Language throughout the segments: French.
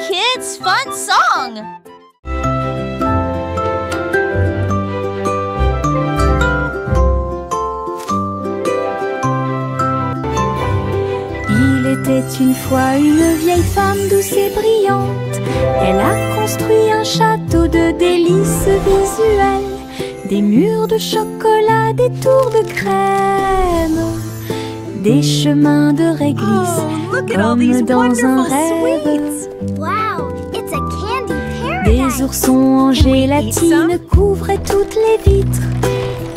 kids' fun song. Il était une fois une vieille femme douce et brillante. Elle a construit un château de délices visuelles, des murs de chocolat, des tours de crème, des chemins de réglisse comme dans un rêve. Wow, it's a candy Des paradise. oursons en gélatine couvraient toutes les vitres,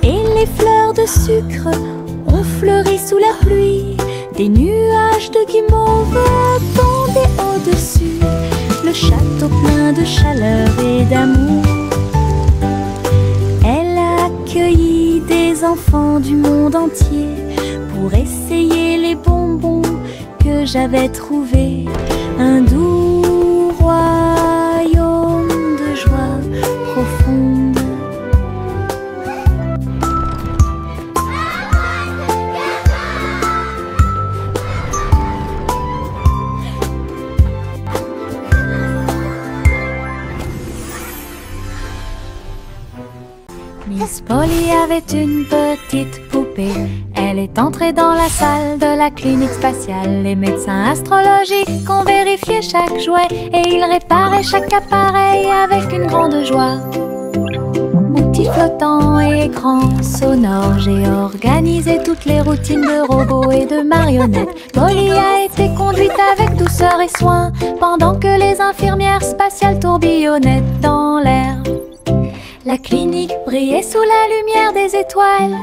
et les fleurs de sucre ont fleuri sous la pluie. Des nuages de guimauve pendaient au-dessus, le château plein de chaleur et d'amour. Elle a accueilli des enfants du monde entier pour essayer les bonbons que j'avais trouvés. Un doux royaume de joie profonde. Miss Polly avait une petite poupée. Elle est entrée dans la salle de la clinique spatiale. Les médecins astrologiques ont vérifié chaque jouet et ils réparaient chaque appareil avec une grande joie. Outils flottants et écrans sonores, j'ai organisé toutes les routines de robots et de marionnettes. Polly a été conduite avec douceur et soin pendant que les infirmières spatiales tourbillonnaient dans l'air. La clinique brillait sous la lumière des étoiles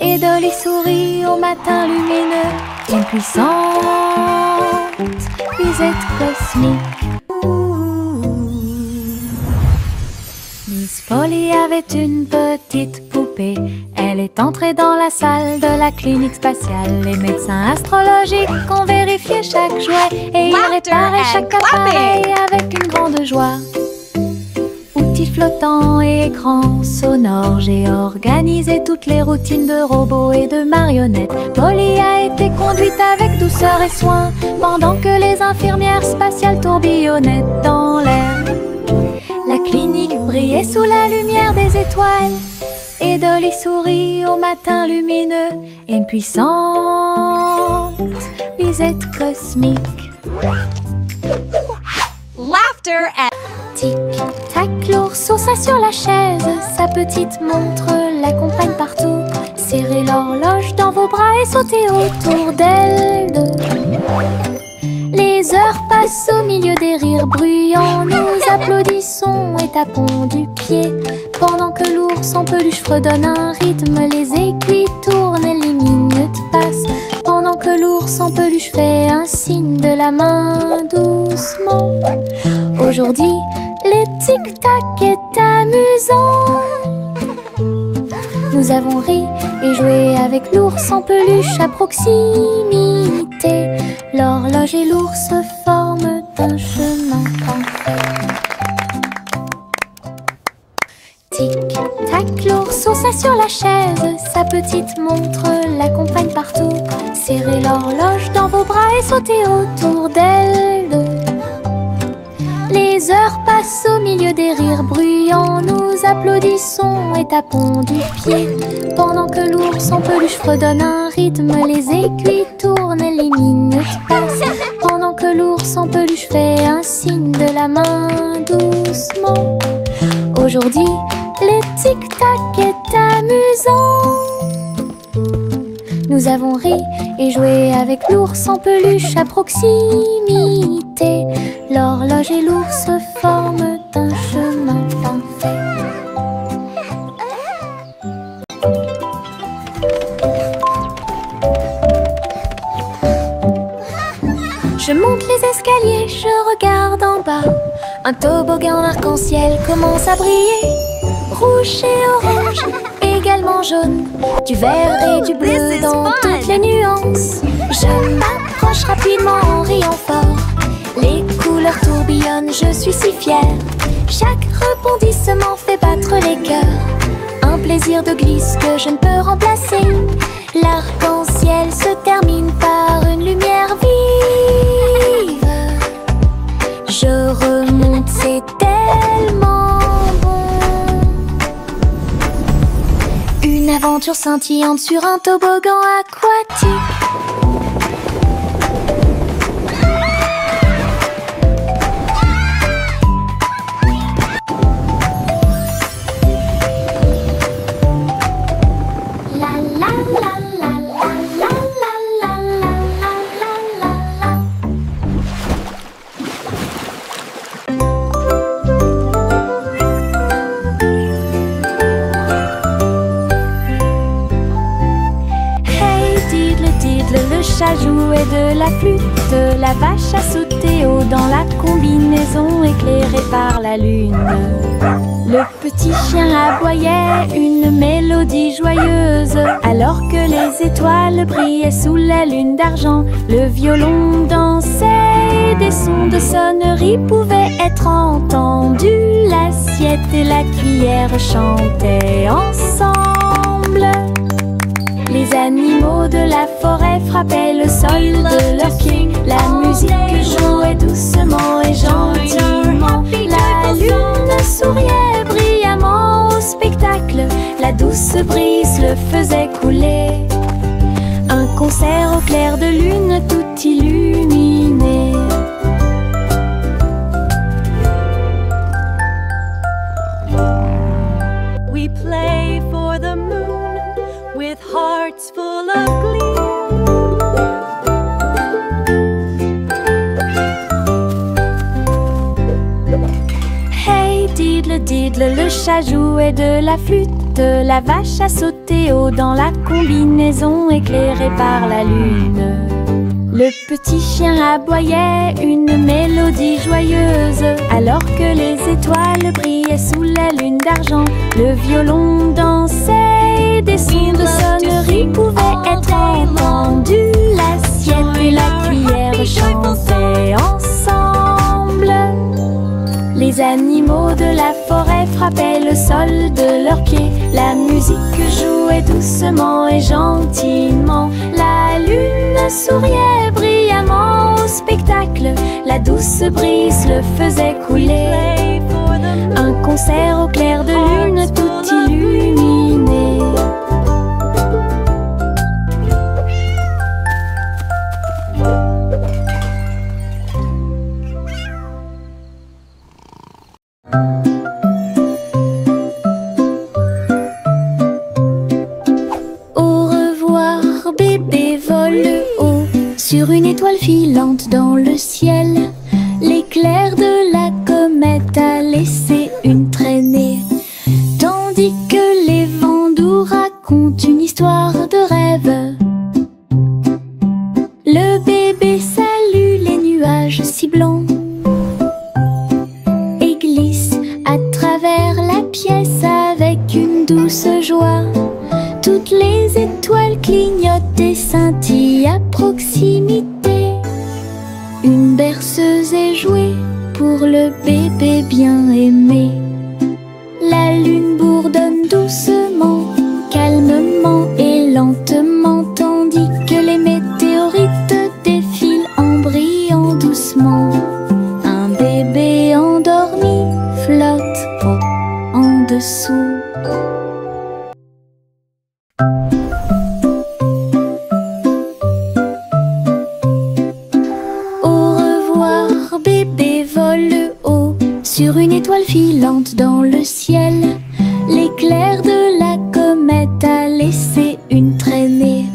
et Dolly sourit au matin lumineux. Une puissante visette cosmique. Miss Polly avait une petite poupée. Elle est entrée dans la salle de la clinique spatiale. Les médecins astrologiques ont vérifié chaque jouet et ils réparaient chaque appareil avec une grande joie. Outils flottants et écrans sonores, j'ai organisé toutes les routines de robots et de marionnettes. Polly a été conduite avec douceur et soin pendant que les infirmières spatiales tourbillonnaient dans l'air. La clinique brillait sous la lumière des étoiles et Dolly sourit au matin lumineux. Une puissante visette cosmique. Laughter and Tic-tac, l'ours sauta sur la chaise. Sa petite montre l'accompagne partout. Serrez l'horloge dans vos bras et sautez autour d'elle deux. Les heures passent au milieu des rires bruyants. Nous applaudissons et tapons du pied pendant que l'ours en peluche fredonne un rythme. Les aiguilles tournent et les minutes passent pendant que l'ours en peluche fait un signe de la main doucement. Aujourd'hui, le tic-tac est amusant. Nous avons ri et joué avec l'ours en peluche à proximité. L'horloge et l'ours forment un chemin parfait. Tic-tac, l'ours sauta sur la chaise. Sa petite montre l'accompagne partout. Serrez l'horloge dans vos bras et sautez autour d'elle deux. Les heures passent au milieu des rires bruyants. Nous applaudissons et tapons du pied pendant que l'ours en peluche fredonne un rythme. Les aiguilles tournent et les minutes passent pendant que l'ours en peluche fait un signe de la main doucement. Aujourd'hui, le tic-tac est amusant. Nous avons ri et joué avec l'ours en peluche à proximité. L'horloge et l'ours forment un chemin parfait. Je monte les escaliers, je regarde en bas. Un toboggan arc-en-ciel commence à briller. Rouge et orange, également jaune, du vert et du bleu dans toutes les nuances. Je m'approche rapidement en riant fort. Les couleurs tourbillonnent, je suis si fière. Chaque rebondissement fait battre les cœurs. Un plaisir de glisse que je ne peux remplacer. L'arc-en-ciel se termine par une lumière vive. Je aventure scintillante sur un toboggan aquatique. Le chat jouait de la flûte, la vache a sauté haut dans la combinaison éclairée par la lune. Le petit chien aboyait une mélodie joyeuse, alors que les étoiles brillaient sous la lune d'argent. Le violon dansait, des sons de sonnerie pouvaient être entendus. L'assiette et la cuillère chantaient ensemble. Les animaux de la forêt frappaient le sol de leurs pieds. La musique jouait doucement et gentiment. La lune souriait brillamment au spectacle. La douce brise le faisait couler. Un concert au clair de lune tout illuminé. We play for the moon with hearts full of glee. Hey diddle diddle, le chat jouait de la flûte, la vache a sauté haut dans la combinaison éclairée par la lune. Le petit chien aboyait une mélodie joyeuse, alors que les étoiles brillaient sous la lune d'argent. Le violon dansait, des sons de sonnerie pouvaient être entendus. L'assiette et la cuillère chantaient ensemble. Les animaux de la forêt frappaient le sol de leurs pieds. La musique jouait doucement et gentiment. La lune souriait brillamment au spectacle. La douce brise le faisait couler. Un concert au clair de lune tout illuminé. Au revoir, bébé vole haut sur une étoile filante dans le ciel. L'éclair de la comète a laissé une traînée, tandis que les vents doux racontent une histoire de rêve. Le bébé salue les nuages si blancs et glisse à travers la pièce avec une douce joie. Toutes les étoiles clignotent et scintillent à proximité. Une berceuse est jouée pour le bébé bien aimé. La lune bourdonne doucement, calmement et lentement, tandis que les météorites défilent en brillant doucement. Un bébé endormi flotte en dessous. Au revoir, bébé vole haut sur une étoile filante dans le ciel. L'éclair de la comète a laissé une traînée,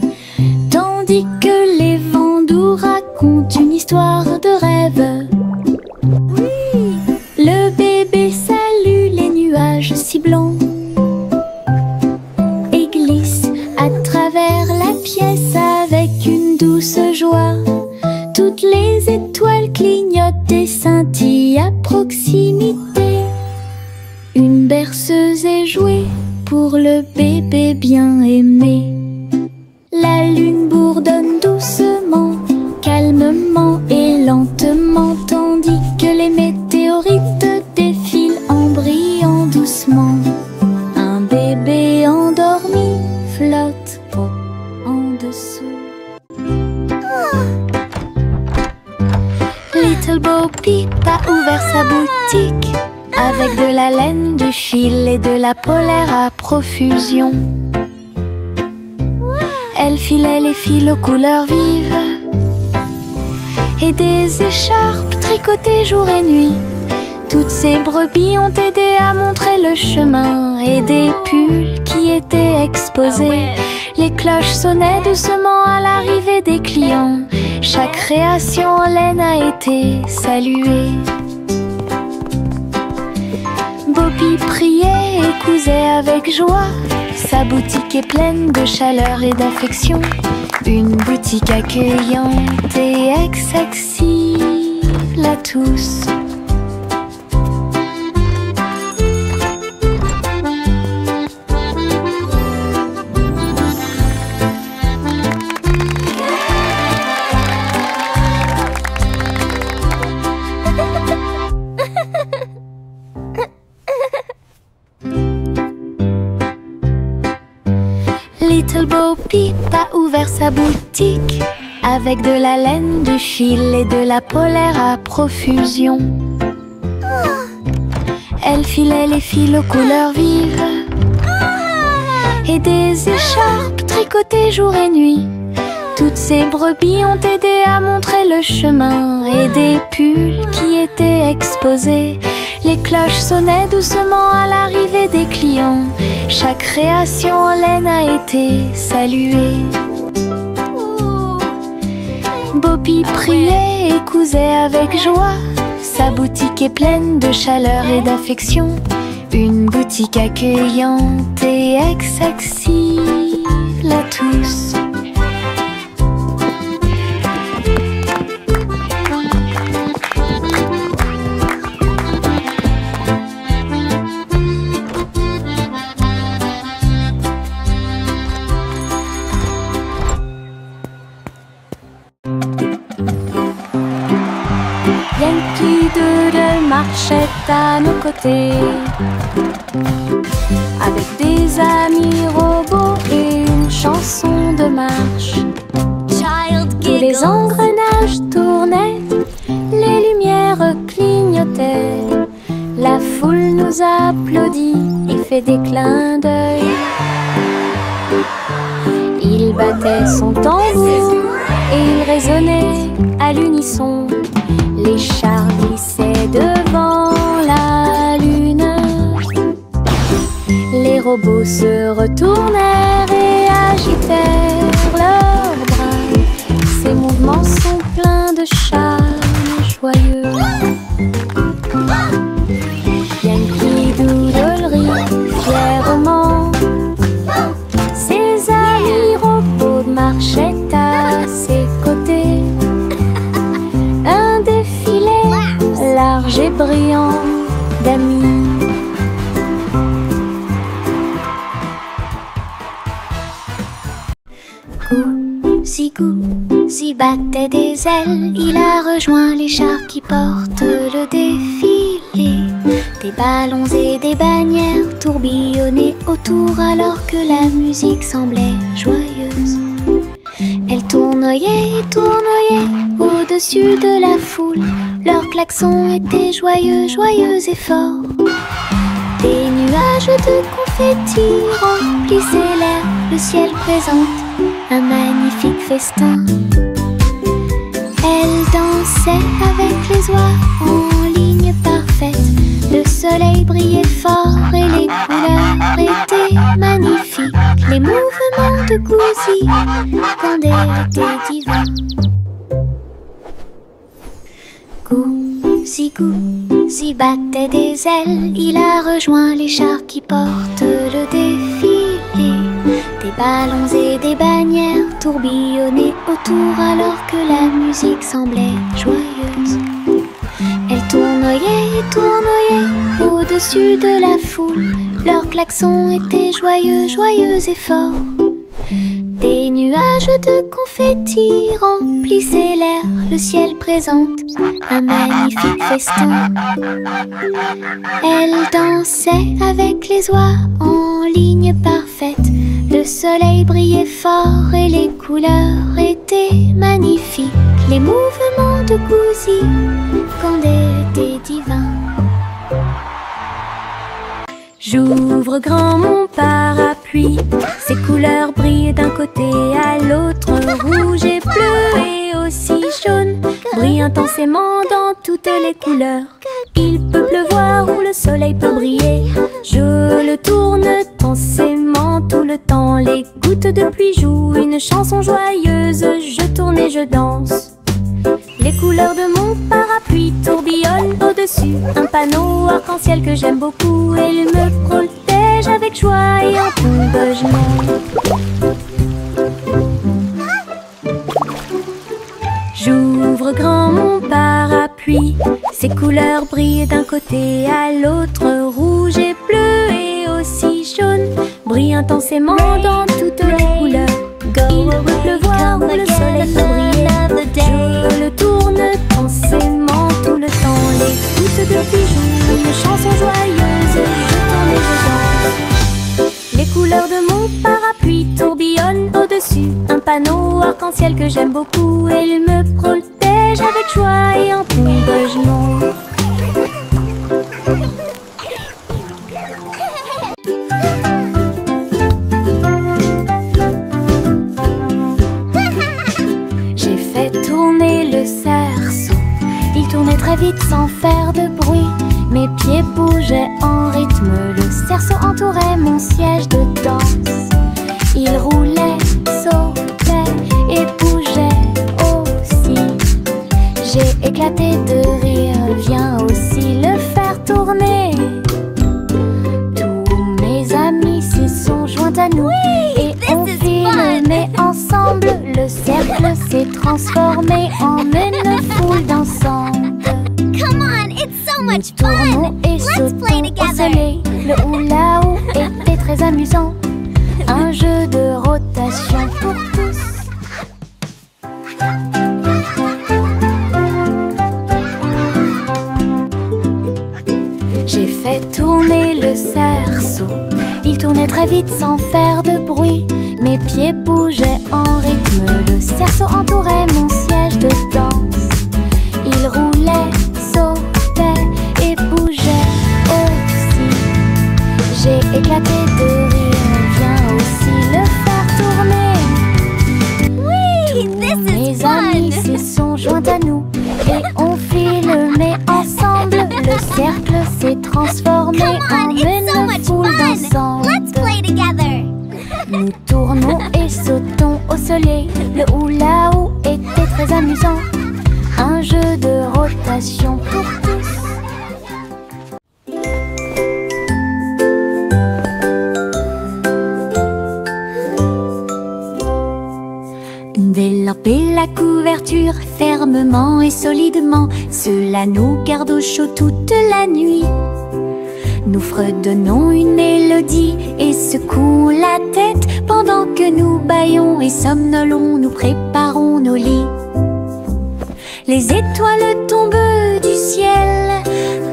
tandis que les vents doux racontent une histoire de rêve. Le bébé salue les nuages si blancs et glisse à travers la pièce avec une douce joie. Toutes les étoiles clignotent et scintillent à proximité. Une berceuse est jouée pour le bébé bien aimé. La lune bourdonne doucement, calmement et lentement, tandis que les météorites défilent en brillant doucement. Un bébé endormi flotte en dessous. Little Bo Peep a ouvert sa boutique avec de la laine, du fil et de la polaire à profusion. Elle filait les fils aux couleurs vives et des écharpes tricotées jour et nuit. Toutes ces brebis ont aidé à montrer le chemin et des pulls qui étaient exposés. Les cloches sonnaient doucement à l'arrivée des clients. Chaque création en laine a été saluée. Bobby priait et cousait avec joie. Sa boutique est pleine de chaleur et d'affection. Une boutique accueillante et accessible à tous. Little Bo Peep a ouvert sa boutique avec de la laine, du fil et de la polaire à profusion. Elle filait les fils aux couleurs vives et des écharpes tricotées jour et nuit. Toutes ces brebis ont aidé à montrer le chemin et des pulls qui étaient exposés. Les cloches sonnaient doucement à l'arrivée des clients. Chaque création en laine a été saluée. Bobby priait et cousait avec joie. Sa boutique est pleine de chaleur et d'affection. Une boutique accueillante et accessible à tous. Yankee Doodle marchait à nos côtés, avec des amis robots et une chanson de marche. Tous les engrenages tournaient, les lumières clignotaient. La foule nous applaudit et fait des clins d'œil. Il battait son tambour et il résonnait à l'unisson. Les chars glissaient devant la lune. Les robots se retournèrent et agitèrent leurs bras. Ces mouvements sont pleins de charme joyeux. Yankee Doodle rit fièrement. Ses amis robots marchaient à ses côtés. Un défilé large et brillant d'amis. Goosey battait des ailes, il a rejoint les chars qui portent le défilé. Des ballons et des bannières tourbillonnaient autour alors que la musique semblait joyeuse. Elle tournoyait et tournoyait au-dessus de la foule. Leurs klaxons étaient joyeux, joyeux et forts. Des nuages de confettis remplissaient l'air, le ciel présente un magnifique festin. Elle dansait avec les oies en ligne parfaite. Le soleil brillait fort et les couleurs étaient magnifiques. Les mouvements de Goosey quand elle était divin. Goosey battait des ailes, il a rejoint les chars qui portent le défilé. Des ballons et des bannières tourbillonnaient autour alors que la musique semblait joyeuse. Elle tournoyait et tournoyait au-dessus de la foule. Leurs klaxons étaient joyeux, joyeux et forts. Des nuages de confettis remplissaient l'air, le ciel présente un magnifique festin. Elle dansait avec les oies en ligne parfaite. Le soleil brillait fort et les couleurs étaient magnifiques. Les mouvements de Goosey quand elle était divin. J'ouvre grand mon parapluie parapluie. Ses couleurs brillent d'un côté à l'autre, rouge et bleu et aussi jaune, brille intensément dans toutes les couleurs. Il peut pleuvoir ou le soleil peut briller, je le tourne intensément tout le temps. Les gouttes de pluie jouent une chanson joyeuse, je tourne et je danse. Les couleurs de mon parapluie tourbillonnent au-dessus un panneau arc-en-ciel que j'aime beaucoup. Et il me protège avec joie et encouragement. J'ouvre grand mon parapluie, ses couleurs brillent d'un côté à l'autre, rouge et bleu et aussi jaune, brillent intensément dans toutes les couleurs. Il peut pleuvoir ou le soleil peut briller, je le tourne intensément tout le temps. Les gouttes de pluie jouent une chanson joyeuse, je tourne et je danse. Les couleurs de mon parapluie tourbillonnent au-dessus un panneau arc-en-ciel que j'aime beaucoup. Et il me protège avec joie et encouragement. J'ai fait tourner le cerceau, il tournait très vite sans faire de bruit. Mes pieds bougeaient en rythme, le cerceau entourait mon siège de danse. Il roulait, sautait et bougeait aussi. J'ai éclaté de rire, viens aussi le faire tourner. Tous mes amis s'y sont joints à nous, et on filmait ensemble. Le cercle s'est transformé en une foule dansante. Come on, it's so much Tournons fun! et Let's play sautons au together! soleil. Le hula-hoop était très amusant, un jeu de rotation pour tous. J'ai fait tourner le cerceau, il tournait très vite sans faire de bruit. Mes pieds bougeaient en rythme, le cerceau entourait mon siège de danse. Il roulait, sautait et bougeait aussi. J'ai éclaté de rire, viens aussi le faire tourner. Whee! This is Mes amis fun! s'y sont joints à nous, et on filmait ensemble. Le cercle s'est transformé Come en on, it's so une much foule fun! dansante. Let's play together! Nous tournons et sautons au soleil. Le hula-hoop était très amusant, un jeu de rotation pour tous. Délamper la couverture fermement et solidement, cela nous garde au chaud toute la nuit. Nous fredonnons une mélodie et secouons la tête pendant que nous bâillons et somnolons, nous préparons nos lits. Les étoiles tombent du ciel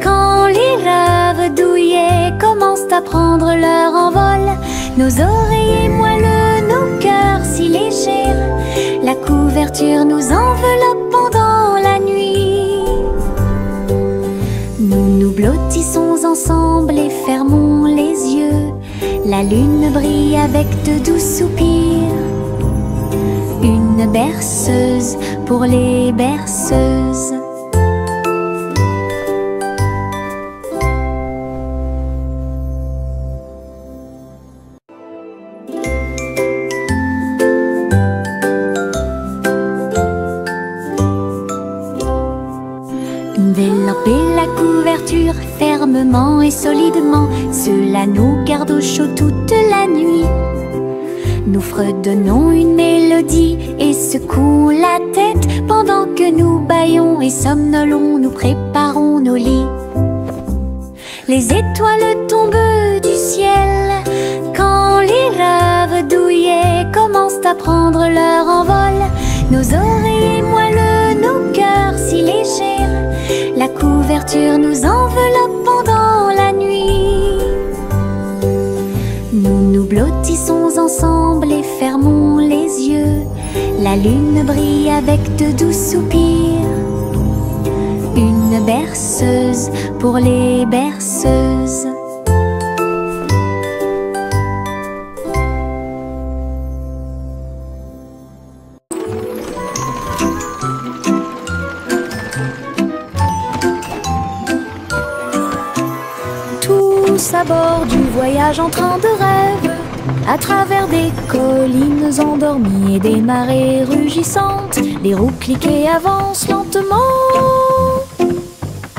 quand les rêves douillets commencent à prendre leur envol. Nos oreillers moelleux, nos cœurs si légers, la couverture nous enveloppe pendant la nuit. Nous nous blottissons ensemble et fermons les yeux. La lune brille avec de doux soupirs. Une berceuse pour les berceuses. Délamper la couverture fermement et solidement, cela nous garde au chaud toute la nuit. Nous fredonnons une mélodie et secouons la tête pendant que nous bâillons et somnolons, nous préparons nos lits. Les étoiles tombent du ciel quand les rêves douillets commencent à prendre leur envol. Nos oreillers moelleux, nos cœurs si légers, la couverture nous enveloppe pendant la nuit. Nous nous blottissons ensemble et fermons les yeux. La lune brille avec de doux soupirs. Une berceuse pour les berceuses. à bord du voyage en train de rêve, à travers des collines endormies et des marées rugissantes. Les roues cliquent et avancent lentement,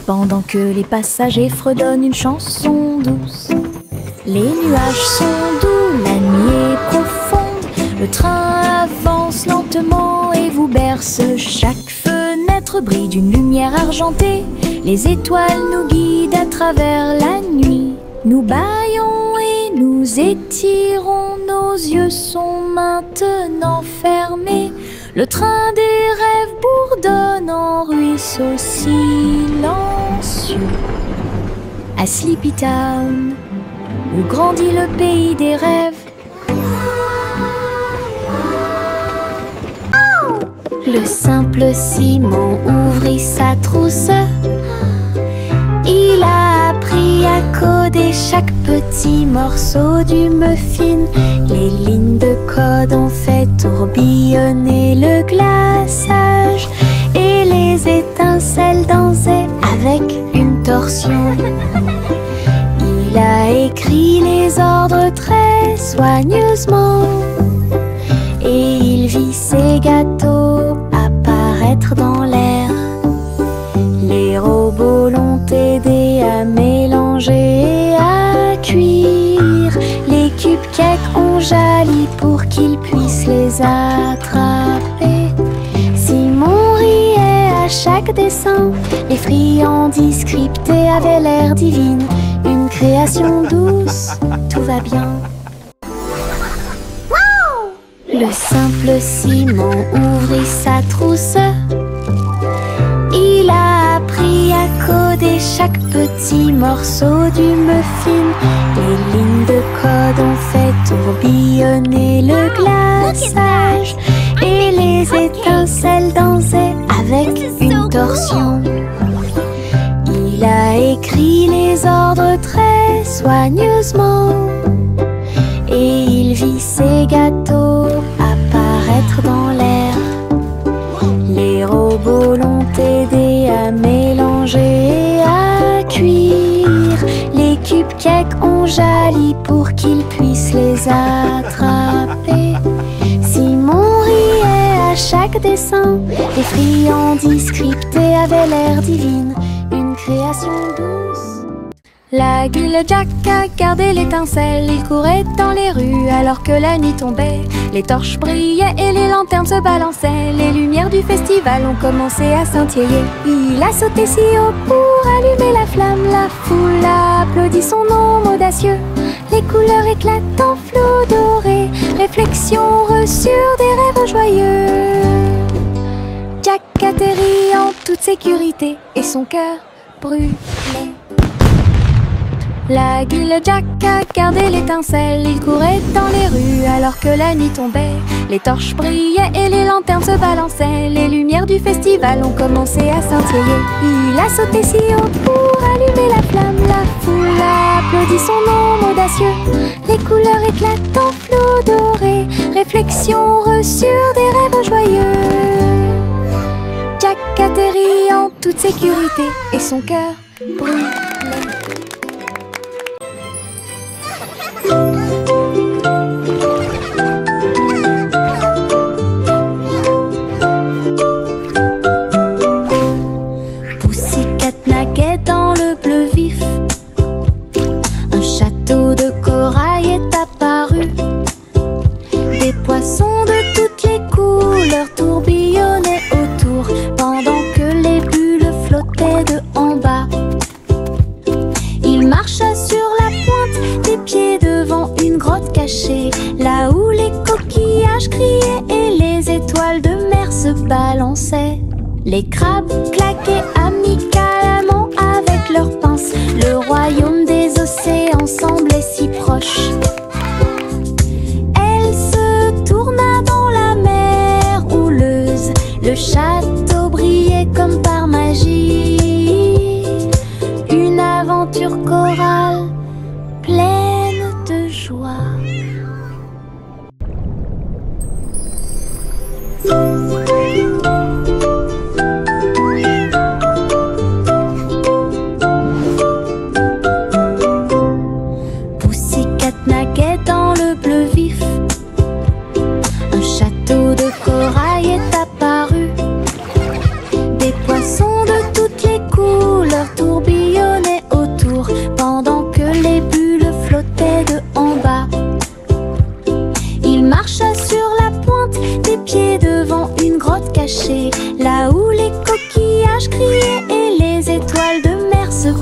pendant que les passagers fredonnent une chanson douce. Les nuages sont doux, la nuit est profonde, le train avance lentement et vous berce. Chaque fenêtre brille d'une lumière argentée, les étoiles nous guident à travers la nuit. Nous bâillons et nous étirons, nos yeux sont maintenant fermés. Le train des rêves bourdonne en ruisseau silencieux. À Sleepy Town, où grandit le pays des rêves. Le simple Simon ouvrit sa trousse. Il a appris à coder chaque petit morceau du muffin. Les lignes de code ont fait tourbillonner le glaçage et les étincelles dansaient avec une torsion. Il a écrit les ordres très soigneusement et il vit ses gâteaux apparaître dans l'air. Les robots l'ont aidé à mélanger et à cuire. Les cupcakes ont jali pour qu'il puisse les attraper. Simon riait à chaque dessin. Les friandises scriptées avaient l'air divines. Une création douce, tout va bien. Le simple Simon ouvrit sa trousse. Il a appris à coder chaque petit morceau du muffin. Les lignes de code ont fait tourbillonner le glaçage et les étincelles dansaient avec une torsion. Il a écrit les ordres très soigneusement et il vit ses gâteaux apparaître dans l'air. Les robots l'ont aidé à mélanger et à cuire. Les cupcakes ont jali pour qu'il puisse les attraper. Simon riait à chaque dessin. Les friandises scriptées avaient l'air divines. Une création douce. La guille Jack a gardé l'étincelle. Il courait dans les rues alors que la nuit tombait. Les torches brillaient et les lanternes se balançaient. Les lumières du festival ont commencé à scintiller. Il a sauté si haut pour allumer la flamme. La foule a applaudi son nom audacieux. Les couleurs éclatent en flot doré. Réflexion reçue des rêves joyeux. Jack atterrit en toute sécurité et son cœur brûlait. La guille Jack a gardé l'étincelle. Il courait dans les rues alors que la nuit tombait. Les torches brillaient et les lanternes se balançaient. Les lumières du festival ont commencé à scintiller. Il a sauté si haut pour allumer la flamme. La foule a applaudi son nom audacieux. Les couleurs éclatent en flot doré. Réflexion reçue des rêves joyeux. Jack atterrit en toute sécurité et son cœur brûlait. Pussycat naguait dans le bleu vif. Un château de corail est apparu. Des poissons de toutes les couleurs tourbillonnaient autour, pendant que les bulles flottaient de en bas. Il marcha sur la pointe des pieds devant une grotte cachée, là où les coquillages criaient et les étoiles de mer se balançaient. Les crabes claquaient amicalement avec leurs pinces. Le royaume des océans semblait si proche. Elle se tourna dans la mer houleuse. Le château brillait comme par magie. Une aventure chorale pleine de joie.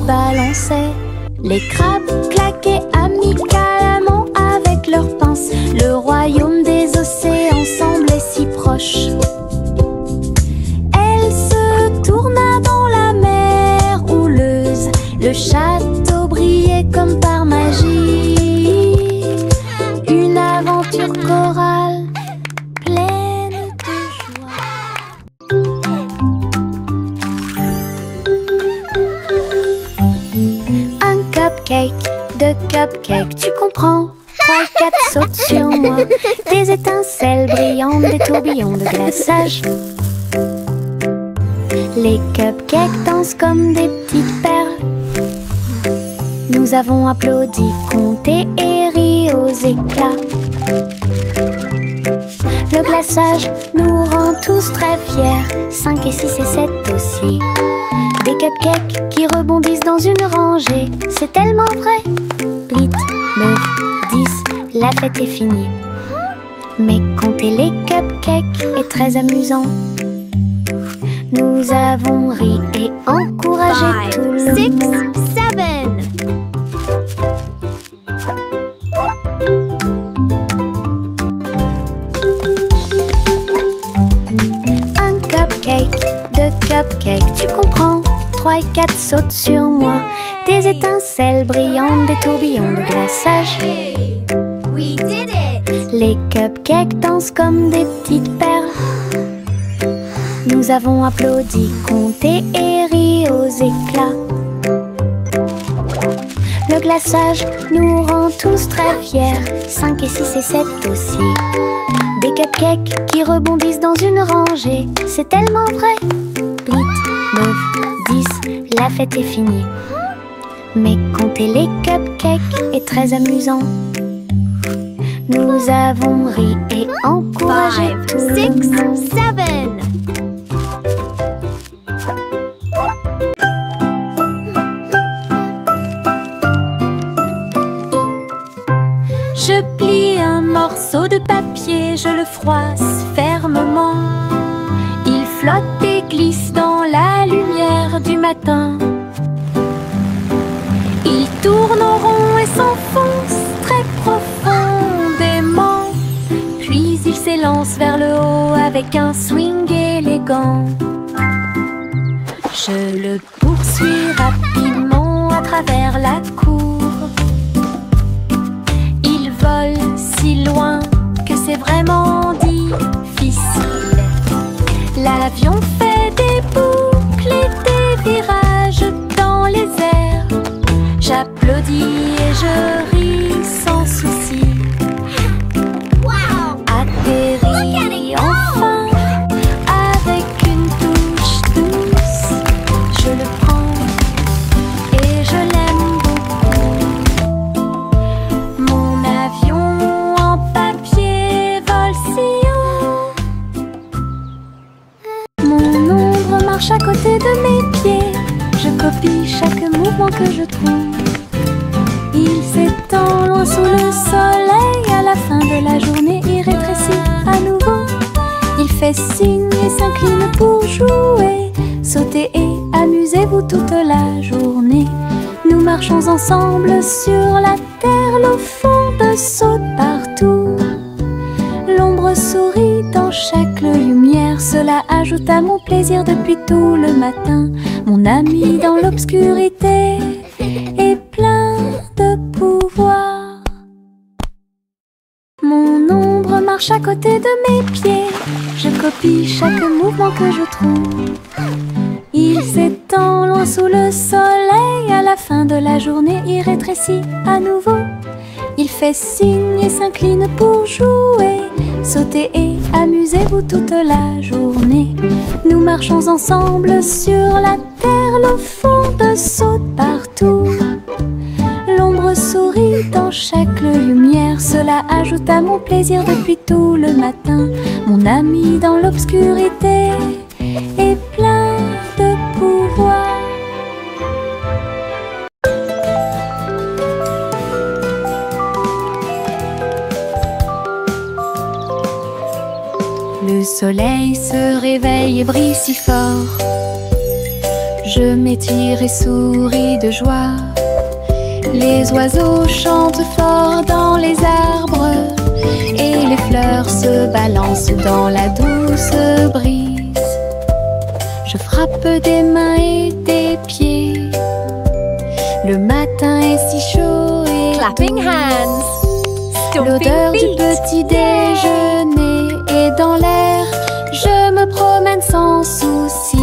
balançaient. Les crabes claquaient amicalement avec leurs pinces. Le royaume des océans semblait si proche. Elle se tourna dans la mer houleuse. Le château brillait comme par magie. Une aventure chorale pleine de joie. Un cupcake, deux cupcakes, tu comprends? 3 et 4 sautent sur moi. Des étincelles brillantes, des tourbillons de glaçage. Les cupcakes dansent comme des petites perles. Nous avons applaudi, compté et ri aux éclats. Le glaçage nous rend tous très fiers. 5 et 6 et 7 aussi. Des cupcakes qui rebondissent dans une rangée. C'est tellement vrai. 8, 9, 10, la fête est finie. Mais compter les cupcakes est très amusant. Nous avons ri et encouragé 5, tout le 6, monde. 7. Un cupcake, deux cupcakes, tu comprends? 3 et 4 sautent sur moi. Des étincelles brillantes, des tourbillons de glaçage. Hey, we did it! Les cupcakes dansent comme des petites perles. Nous avons applaudi, compté et ri aux éclats. Le glaçage nous rend tous très fiers. 5 et 6 et 7 aussi. Des cupcakes qui rebondissent dans une rangée. C'est tellement vrai. 8, 9, 10, la fête est finie. Mais compter les cupcakes est très amusant. Nous avons ri et encouragé 5, tout le 6, monde. 7. Je plie un morceau de papier, je le froisse fermement. Il flotte et glisse dans la lumière du matin. Il tourne en rond et s'enfonce très profondément. Puis il s'élance vers le haut avec un swing élégant. Je le poursuis rapidement à travers la cour. Il vole si loin que c'est vraiment difficile. L'avion fait des boucles et des virages dans les airs. J'applaudis et je ris sans souci. Wow! Atterri enfin avec une touche douce. Je le prends et je l'aime beaucoup. Mon avion en papier vole si haut. Mon ombre marche à côté de mes pieds. Je copie chaque mouvement que je trouve. Il s'étend loin sous le soleil. À la fin de la journée, il rétrécit à nouveau. Il fait signe et s'incline pour jouer. Sautez et amusez-vous toute la journée. Nous marchons ensemble sur la terre. L'eau fonde saute partout. L'ombre sourit dans chaque lumière. Cela ajoute à mon plaisir depuis tout le matin. Mon ami dans l'obscurité est plein de pouvoir. Mon ombre marche à côté de mes pieds. Je copie chaque mouvement que je trouve. Il s'étend loin sous le soleil. À la fin de la journée, il rétrécit à nouveau. Il fait signe et s'incline pour jouer. Sautez et amusez-vous toute la journée. Nous marchons ensemble sur la terre. L'eau fonde saute partout. L'ombre sourit dans chaque lumière. Cela ajoute à mon plaisir depuis tout le matin. Mon ami dans l'obscurité est plein de pouvoir. Le soleil se réveille et brille si fort. Je Je m'étire et souris de joie. Les oiseaux chantent fort dans les arbres et les fleurs se balancent dans la douce brise. Je frappe des mains et des pieds. Le matin est si chaud et Clapping hands. l'odeur du petit déjeuner est dans l'air. Je me promène sans souci.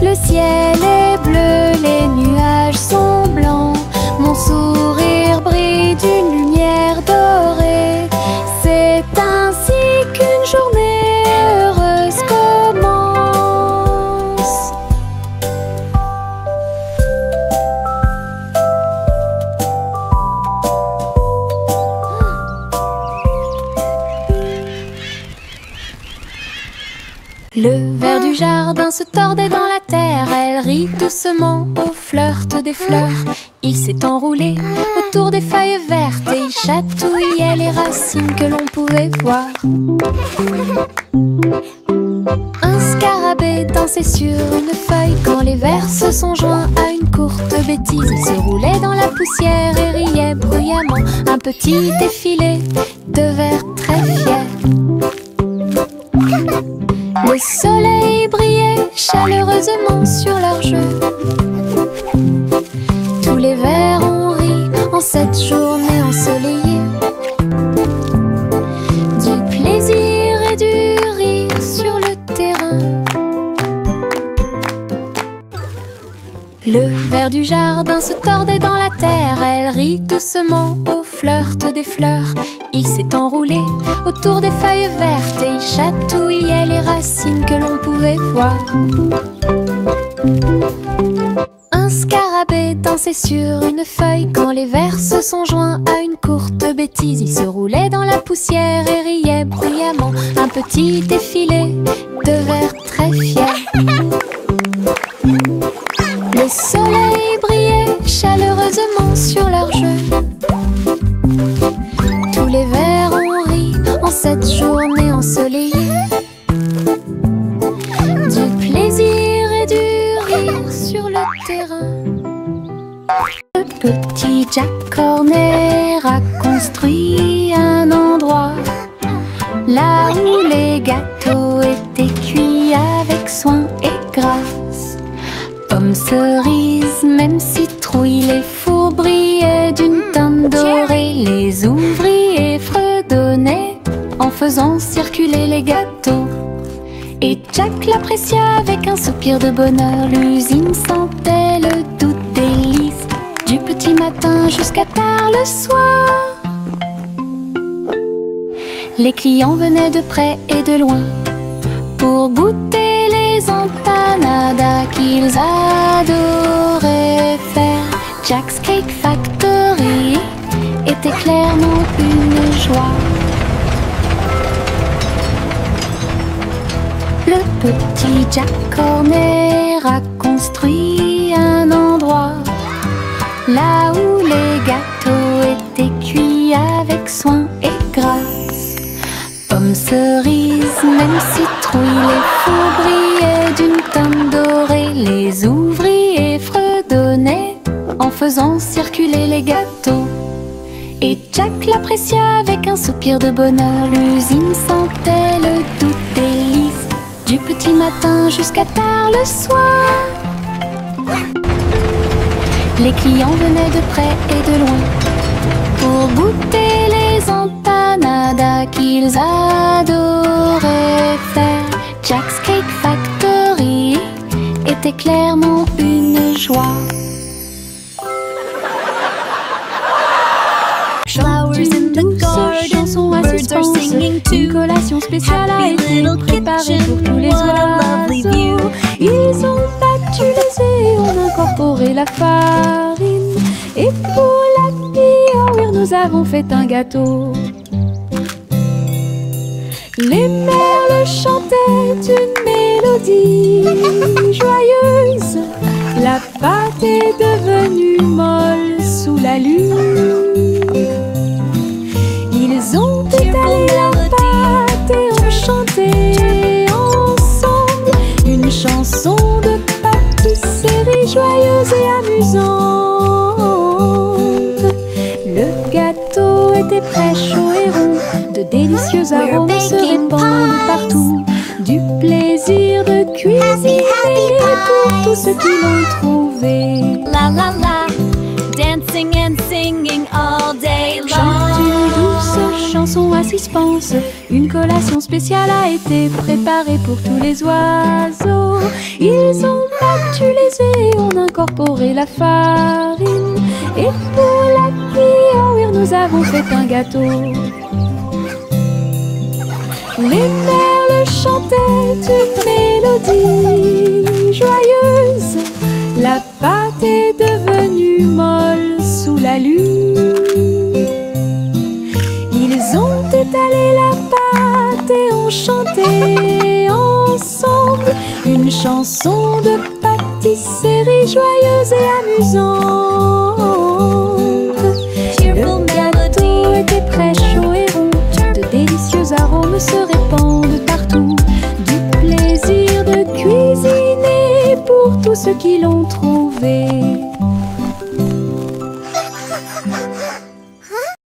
Le ciel est bleu, les nuages sont blancs. Mon sourire brille d'une lumière dorée. C'est ainsi qu'une journée heureuse commence. Le ver du jardin se tordait dans la terre. Elle rit doucement au flirt des fleurs. Il s'est enroulé autour des feuilles vertes et il chatouillait les racines que l'on pouvait voir. Un scarabée dansait sur une feuille quand les vers se sont joints à une courte bêtise. Il se roulait dans la poussière et riait bruyamment. Un petit défilé de vers très fiers. Le soleil brillait chaleureusement sur leur jeu. Tous les vers ont ri en cette journée ensoleillée. Du plaisir et du rire sur le terrain. Le ver du jardin se tordait dans la terre. Elle rit doucement au flirt des fleurs. Il s'est enroulé autour des feuilles vertes et il chatouillait les racines que l'on pouvait voir. Un scarabée dansait sur une feuille quand les vers se sont joints à une courte bêtise. Il se roulait dans la poussière et riait bruyamment. Un petit défilé de vers très fiers. Le soleil brillait chaleureusement sur leur jeu. Tous les vers ont ri en cette journée ensoleillée. Du plaisir et du rire sur le terrain. Le petit Jack Horner a construit un endroit là où les gâteaux étaient cuits avec soin et grâce. Pommes, cerises, même citrouilles, les fours brillaient d'une teinte dorée. Les ouvriers fredonnaient en faisant circuler les gâteaux. Et Jack l'apprécia avec un soupir de bonheur. L'usine sentait le doux délice du petit matin jusqu'à tard le soir. Les clients venaient de près et de loin pour goûter les empanadas qu'ils adoraient faire. Jack's Cake Factory était clairement une joie. Le petit Jack Horner a construit un endroit là où les gâteaux étaient cuits avec soin et grâce. Pommes, cerises, même citrouilles, les fours brillaient d'une teinte dorée. Les ouvriers fredonnaient en faisant circuler les gâteaux. Et Jack l'apprécia avec un soupir de bonheur. L'usine sentait le doux délice du petit matin jusqu'à tard le soir. Les clients venaient de près et de loin pour goûter les empanadas qu'ils adoraient faire. Jack's Cake Factory était clairement une joie. Flowers in the garden, birds are singing too. Une collation spéciale a été préparée pour tous les oiseaux. Ils ont battu les œufs et ont incorporé la farine. Et pour l'happy hour, nous avons fait un gâteau. Les merles chantaient une mélodie joyeuse. La pâte est devenue molle sous la lune. Ils ont étalé la pâte et ont chanté ensemble une chanson de papa amusante. Le gâteau était prêt, chaud et rond. De délicieux arômes se répandent partout. Du plaisir de cuisiner pour tous ceux qui l'ont trouvé. La la la, dancing and singing all day Chante long. une douce chanson à suspense. Une collation spéciale a été préparée pour tous les oiseaux. Ils ont battu les œufs et ont incorporé la farine. Et pour la cuire, nous avons fait un gâteau. Les merles chantaient une mélodie joyeuse. La pâte est devenue molle sous la lune. Ils ont étalé la pâte et ont chanté ensemble une chanson de pâtisserie joyeuse et amusante. Le gâteau était prêt, chaud et rond. De délicieux arômes se répandent partout. Du plaisir de cuisiner pour tous ceux qui l'ont trouvé.